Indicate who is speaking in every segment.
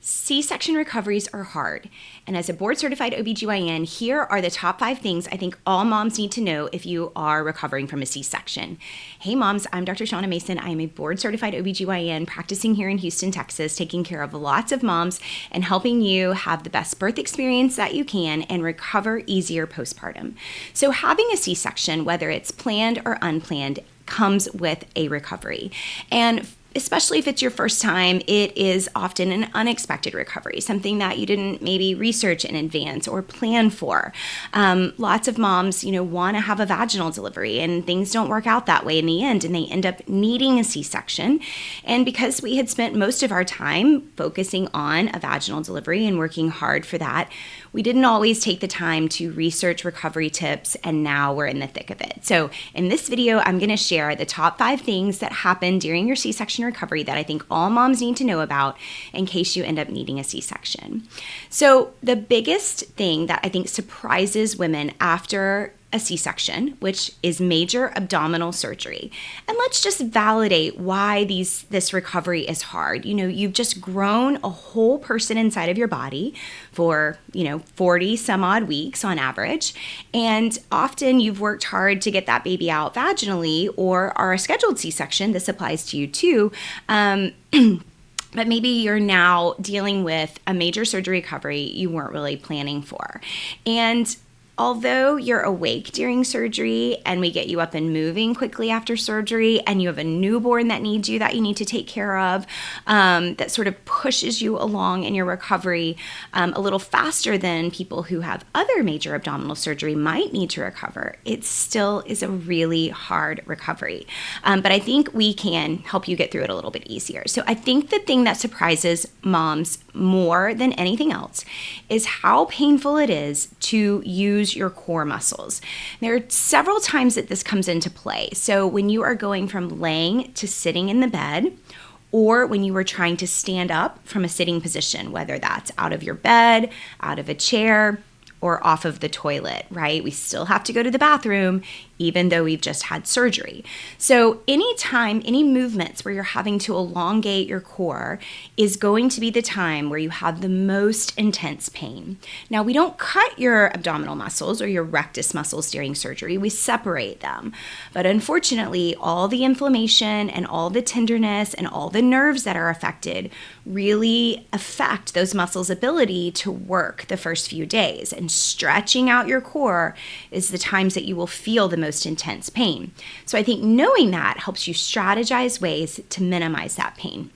Speaker 1: C-section recoveries are hard, and as a board-certified OBGYN, here are the top 5 things I think all moms need to know if you are recovering from a C-section. Hey moms, I'm Dr. Shaunna Mason. I am a board-certified OBGYN practicing here in Houston, Texas, taking care of lots of moms and helping you have the best birth experience that you can and recover easier postpartum. So having a C-section, whether it's planned or unplanned, comes with a recovery. And especially if it's your first time, it is often an unexpected recovery, something that you didn't maybe research in advance or plan for. Lots of moms, want to have a vaginal delivery, and things don't work out that way in the end, and they end up needing a C-section. And because we had spent most of our time focusing on a vaginal delivery and working hard for that, we didn't always take the time to research recovery tips, and now we're in the thick of it. So in this video, I'm going to share the top 5 things that happen during your C-section recovery that I think all moms need to know about in case you end up needing a C-section. So the biggest thing that I think surprises women after a C-section, which is major abdominal surgery. And let's just validate why this recovery is hard. You've just grown a whole person inside of your body for, 40 some odd weeks on average. And often you've worked hard to get that baby out vaginally or are a scheduled C-section. This applies to you too. But maybe you're now dealing with a major surgery recovery you weren't really planning for. And although you're awake during surgery and we get you up and moving quickly after surgery and you have a newborn that needs you that you need to take care of, that sort of pushes you along in your recovery a little faster than people who have other major abdominal surgery might need to recover, it still is a really hard recovery. But I think we can help you get through it a little bit easier. So I think the thing that surprises moms more than anything else is how painful it is to use your core muscles. There are several times that this comes into play. So when you are going from laying to sitting in the bed, or when you are trying to stand up from a sitting position, whether that's out of your bed, out of a chair, or off of the toilet, right? We still have to go to the bathroom even though we've just had surgery. So anytime, any movements where you're having to elongate your core is going to be the time where you have the most intense pain. Now, we don't cut your abdominal muscles or your rectus muscles during surgery. We separate them. But unfortunately, all the inflammation and all the tenderness and all the nerves that are affected really affect those muscles' ability to work the first few days. And stretching out your core is the times that you will feel the most intense pain. So I think knowing that helps you strategize ways to minimize that pain.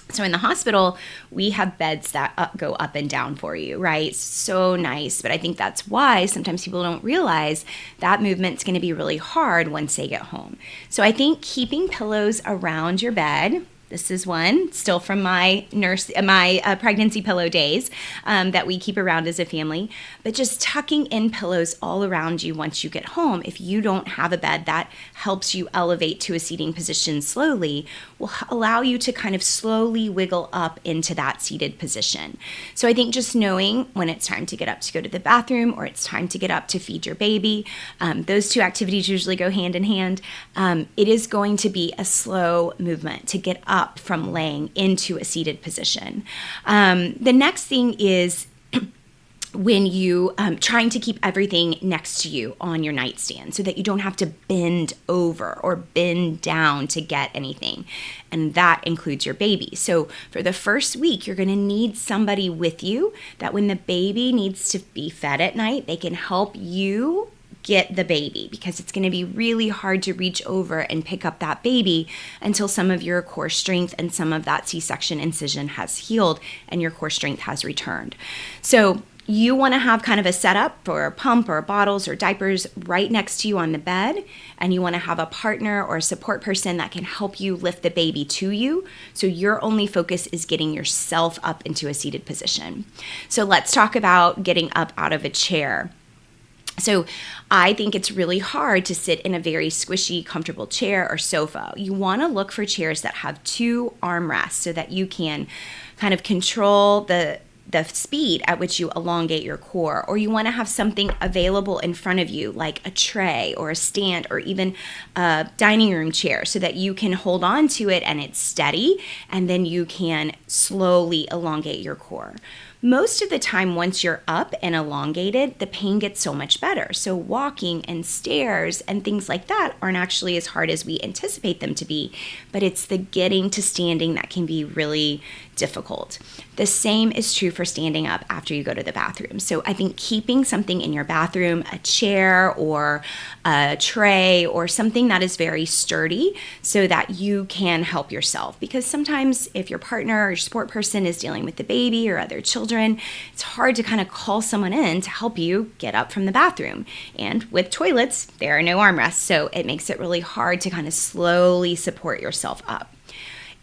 Speaker 1: So in the hospital, we have beds that go up and down for you, right? So nice. But I think that's why sometimes people don't realize that movement's going to be really hard once they get home. So I think keeping pillows around your bed. This is one still from my pregnancy pillow days that we keep around as a family. But just tucking in pillows all around you once you get home, if you don't have a bed that helps you elevate to a seating position slowly, will allow you to kind of slowly wiggle up into that seated position. So I think just knowing when it's time to get up to go to the bathroom or it's time to get up to feed your baby, those two activities usually go hand in hand. It is going to be a slow movement to get up from laying into a seated position. The next thing is when you trying to keep everything next to you on your nightstand so that you don't have to bend over or bend down to get anything. And that includes your baby. So for the first week, you're going to need somebody with you that when the baby needs to be fed at night, they can help you get the baby, because it's going to be really hard to reach over and pick up that baby until some of your core strength and some of that C-section incision has healed and your core strength has returned. So you want to have kind of a setup for a pump or bottles or diapers right next to you on the bed, and you want to have a partner or a support person that can help you lift the baby to you, so your only focus is getting yourself up into a seated position. So let's talk about getting up out of a chair. So I think it's really hard to sit in a very squishy, comfortable chair or sofa. You want to look for chairs that have 2 armrests so that you can kind of control the the speed at which you elongate your core, or you want to have something available in front of you, like a tray or a stand or even a dining room chair, so that you can hold on to it and it's steady, and then you can slowly elongate your core. Most of the time, once you're up and elongated, the pain gets so much better. So walking and stairs and things like that aren't actually as hard as we anticipate them to be, but it's the getting to standing that can be really difficult. The same is true for standing up after you go to the bathroom. So I think keeping something in your bathroom, a chair or a tray or something that is very sturdy, so that you can help yourself. Because sometimes if your partner or your support person is dealing with the baby or other children, it's hard to kind of call someone in to help you get up from the bathroom. And with toilets, there are no armrests, so it makes it really hard to kind of slowly support yourself up.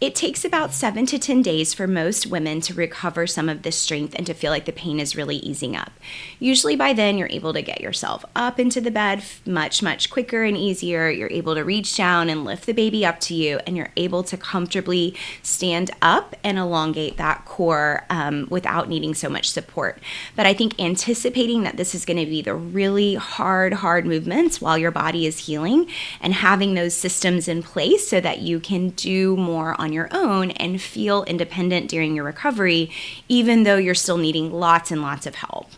Speaker 1: It takes about 7 to 10 days for most women to recover some of this strength and to feel like the pain is really easing up. Usually by then, you're able to get yourself up into the bed much, much quicker and easier. You're able to reach down and lift the baby up to you, and you're able to comfortably stand up and elongate that core without needing so much support. But I think anticipating that this is going to be the really hard movements while your body is healing, and having those systems in place so that you can do more on your own and feel independent during your recovery, even though you're still needing lots and lots of help.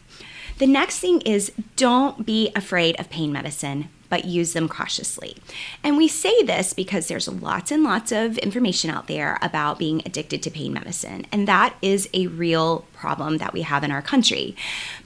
Speaker 1: The next thing is, don't be afraid of pain medicine, but use them cautiously. And we say this because there's lots and lots of information out there about being addicted to pain medicine, and that is a real problem that we have in our country.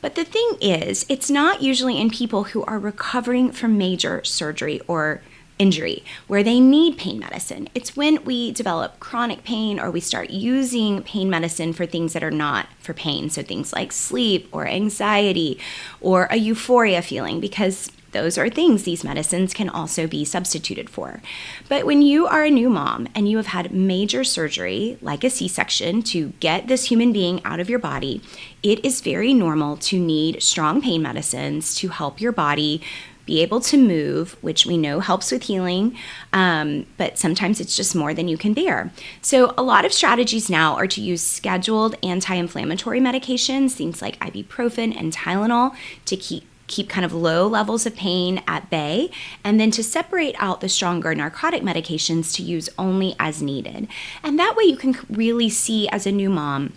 Speaker 1: But the thing is, it's not usually in people who are recovering from major surgery or injury where they need pain medicine. It's when we develop chronic pain or we start using pain medicine for things that are not for pain. So things like sleep or anxiety or a euphoria feeling, because those are things these medicines can also be substituted for. But when you are a new mom and you have had major surgery, like a C-section, to get this human being out of your body, it is very normal to need strong pain medicines to help your body be able to move, which we know helps with healing, but sometimes it's just more than you can bear. So a lot of strategies now are to use scheduled anti-inflammatory medications, things like ibuprofen and Tylenol, to keep kind of low levels of pain at bay, and then to separate out the stronger narcotic medications to use only as needed. And that way you can really see, as a new mom,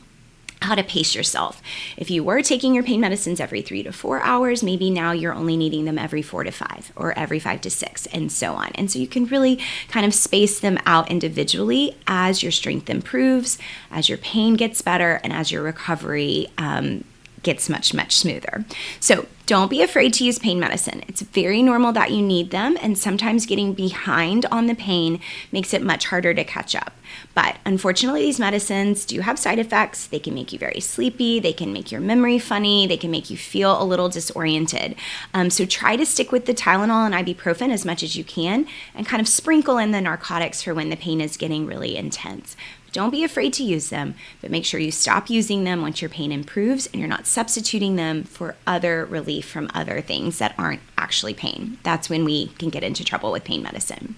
Speaker 1: how to pace yourself. If you were taking your pain medicines every 3 to 4 hours, maybe now you're only needing them every 4 to 5 or every 5 to 6, and so on. And so you can really kind of space them out individually as your strength improves, as your pain gets better, and as your recovery gets much, much smoother. So don't be afraid to use pain medicine. It's very normal that you need them, and sometimes getting behind on the pain makes it much harder to catch up. But unfortunately, these medicines do have side effects. They can make you very sleepy. They can make your memory funny. They can make you feel a little disoriented. So try to stick with the Tylenol and ibuprofen as much as you can, and kind of sprinkle in the narcotics for when the pain is getting really intense. Don't be afraid to use them, but make sure you stop using them once your pain improves and you're not substituting them for other relief from other things that aren't actually pain. That's when we can get into trouble with pain medicine.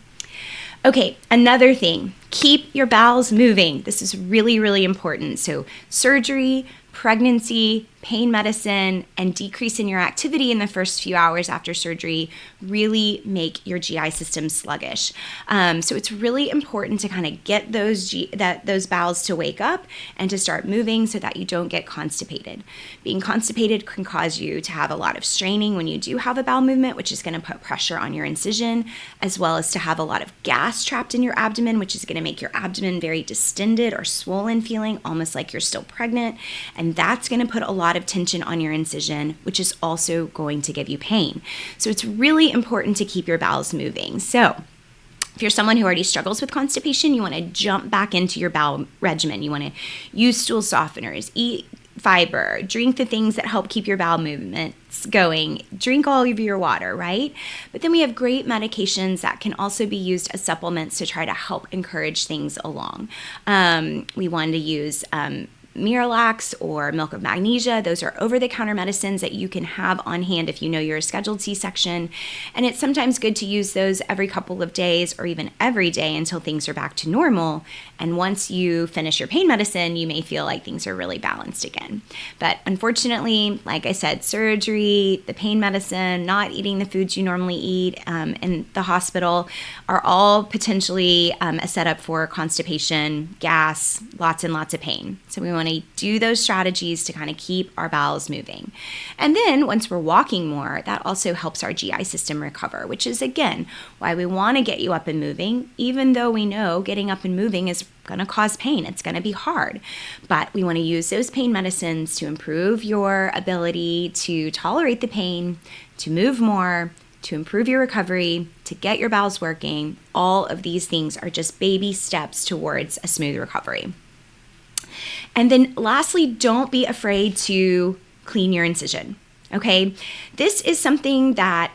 Speaker 1: Okay, another thing, keep your bowels moving. This is really, really important. So surgery, pregnancy, pain medicine, and decrease in your activity in the first few hours after surgery really make your GI system sluggish. So it's really important to kind of get those bowels to wake up and to start moving so that you don't get constipated. Being constipated can cause you to have a lot of straining when you do have a bowel movement, which is going to put pressure on your incision, as well as to have a lot of gas trapped in your abdomen, which is going to make your abdomen very distended or swollen feeling, almost like you're still pregnant. And that's going to put a lot of tension on your incision, which is also going to give you pain. So it's really important to keep your bowels moving. So if you're someone who already struggles with constipation, you want to jump back into your bowel regimen. You want to use stool softeners, eat fiber, drink the things that help keep your bowel movements going, drink all of your water, right? But then we have great medications that can also be used as supplements to try to help encourage things along. We want to use Miralax or milk of magnesia. Those are over-the-counter medicines that you can have on hand if you know you're a scheduled C-section. And it's sometimes good to use those every couple of days or even every day until things are back to normal. And once you finish your pain medicine, you may feel like things are really balanced again. But unfortunately, like I said, surgery, the pain medicine, not eating the foods you normally eat in the hospital are all potentially a setup for constipation, gas, lots and lots of pain. So we want to do those strategies to kind of keep our bowels moving. And then once we're walking more, that also helps our GI system recover, which is, again, why we want to get you up and moving, even though we know getting up and moving is going to cause pain. It's going to be hard. But we want to use those pain medicines to improve your ability to tolerate the pain, to move more, to improve your recovery, to get your bowels working. All of these things are just baby steps towards a smooth recovery. And then lastly, don't be afraid to clean your incision. Okay, this is something that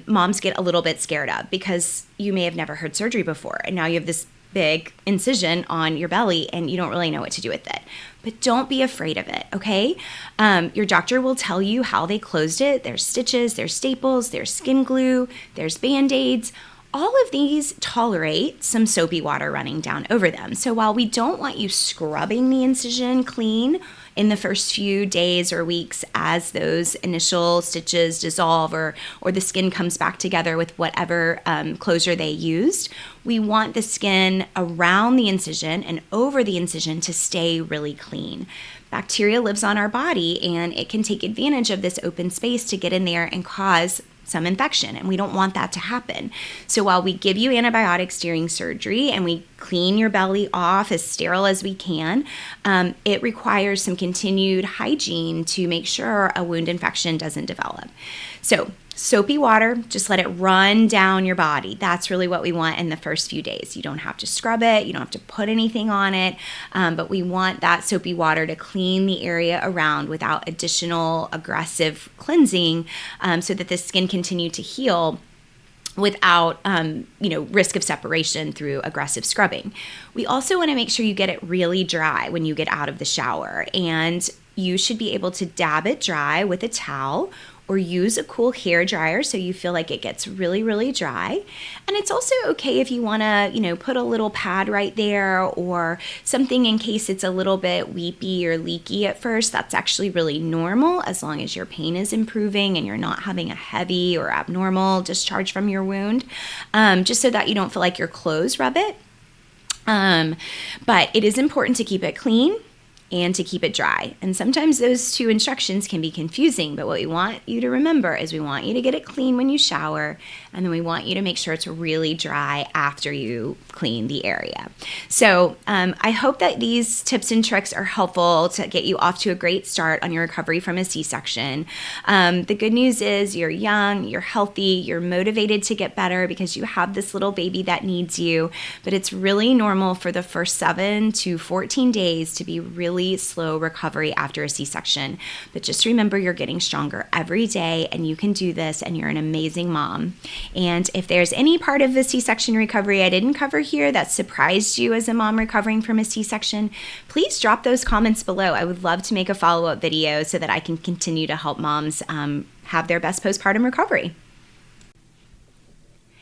Speaker 1: moms get a little bit scared of because you may have never heard surgery before, and now you have this big incision on your belly and you don't really know what to do with it. But don't be afraid of it, okay? Your doctor will tell you how they closed it. There's stitches, there's staples, there's skin glue, there's Band-Aids. All of these tolerate some soapy water running down over them. So while we don't want you scrubbing the incision clean in the first few days or weeks as those initial stitches dissolve or the skin comes back together with whatever closure they used, we want the skin around the incision and over the incision to stay really clean. Bacteria lives on our body and it can take advantage of this open space to get in there and cause some infection, and we don't want that to happen. So while we give you antibiotics during surgery and we clean your belly off as sterile as we can, it requires some continued hygiene to make sure a wound infection doesn't develop. So soapy water, just let it run down your body. That's really what we want in the first few days. You don't have to scrub it. You don't have to put anything on it. But we want that soapy water to clean the area around without additional aggressive cleansing so that the skin continue to heal without risk of separation through aggressive scrubbing. We also want to make sure you get it really dry when you get out of the shower, and you should be able to dab it dry with a towel or use a cool hair dryer so you feel like it gets really, really dry. And it's also okay if you want to, put a little pad right there or something in case it's a little bit weepy or leaky at first. That's actually really normal as long as your pain is improving and you're not having a heavy or abnormal discharge from your wound, just so that you don't feel like your clothes rub it. But it is important to keep it clean and to keep it dry. And sometimes those two instructions can be confusing, but what we want you to remember is we want you to get it clean when you shower, and then we want you to make sure it's really dry after you clean the area. So I hope that these tips and tricks are helpful to get you off to a great start on your recovery from a C-section. The good news is you're young, you're healthy, you're motivated to get better because you have this little baby that needs you, but it's really normal for the first 7 to 14 days to be really slow recovery after a C-section. But just remember, you're getting stronger every day and you can do this, and you're an amazing mom. And if there's any part of the C-section recovery I didn't cover here that surprised you as a mom recovering from a C-section, please drop those comments below. I would love to make a follow-up video so that I can continue to help moms have their best postpartum recovery.